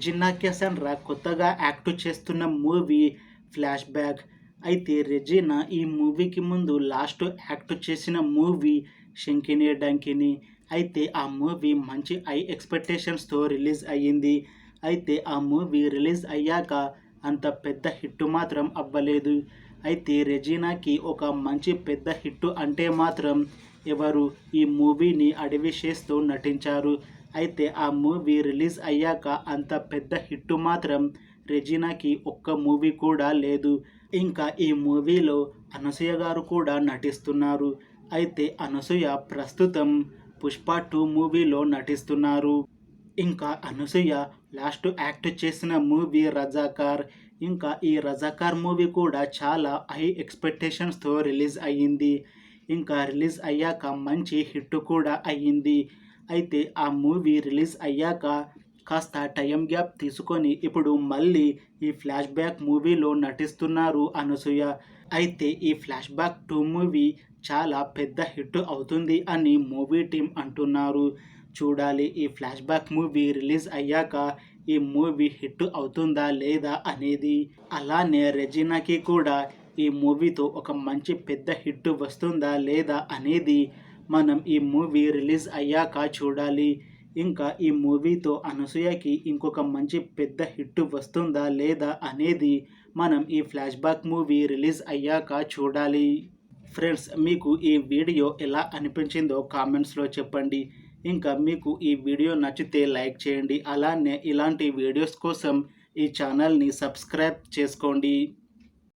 Regina కెసన్రా కొత్తగా act చేస్తున్న movie flash back. అయితే రెజినా ఈ మూవీకి ముందు లాస్ట్ యాక్ట్ చేసిన మూవీ శంకిని డంకిని. అయితే ఆ మూవీ మంచి హై ఎక్స్పెక్టేషన్స్తో రిలీజ్ అయ్యింది. అయితే ఆ మూవీ రిలీజ్ అయ్యాక అంత పెద్ద హిట్ మాత్రం అవ్వలేదు. అయితే రెజినాకి ఒక మంచి పెద్ద హిట్ అంటే మాత్రం ఎవరు ఈ మూవీని అడవి షేస్తో నటించారు. అయితే ఆ మూవీ రిలీజ్ అయ్యాక అంత పెద్ద హిట్ మాత్రం రెజినాకి ఒక్క మూవీ కూడా లేదు. ఇంకా ఈ మూవీలో అనసూయ గారు కూడా నటిస్తున్నారు. అయితే అనసూయ ప్రస్తుతం పుష్ప 2 మూవీలో నటిస్తున్నారు. ఇంకా అనసూయ లాస్ట్ యాక్ట్ చేసిన మూవీ రజాకార్. ఇంకా ఈ రజాకార్ మూవీ కూడా చాలా హై ఎక్స్పెక్టేషన్స్తో రిలీజ్ అయ్యింది. ఇంకా రిలీజ్ అయ్యాక మంచి హిట్ కూడా అయ్యింది. అయితే ఆ మూవీ రిలీజ్ అయ్యాక కాస్త టైం గ్యాప్ తీసుకొని ఇప్పుడు మళ్ళీ ఈ ఫ్లాష్ బ్యాక్ మూవీలో నటిస్తున్నారు అనసూయ. అయితే ఈ ఫ్లాష్ బ్యాక్ 2 మూవీ చాలా పెద్ద హిట్ అవుతుంది అని మూవీ టీం అంటున్నారు. చూడాలి ఈ ఫ్లాష్ బ్యాక్ మూవీ రిలీజ్ అయ్యాక ఈ మూవీ హిట్ అవుతుందా లేదా అనేది. అలానే రెజినాకి కూడా ఈ మూవీతో ఒక మంచి పెద్ద హిట్ వస్తుందా లేదా అనేది మనం ఈ మూవీ రిలీజ్ అయ్యాక చూడాలి. ఇంకా ఈ మూవీతో అనసూయకి ఇంకొక మంచి పెద్ద హిట్ వస్తుందా లేదా అనేది మనం ఈ ఫ్లాష్ బ్యాక్ మూవీ రిలీజ్ అయ్యాక చూడాలి. ఫ్రెండ్స్, మీకు ఈ వీడియో ఎలా అనిపించిందో కామెంట్స్లో చెప్పండి. ఇంకా మీకు ఈ వీడియో నచ్చితే లైక్ చేయండి. అలానే ఇలాంటి వీడియోస్ కోసం ఈ ఛానల్ని సబ్స్క్రైబ్ చేసుకోండి.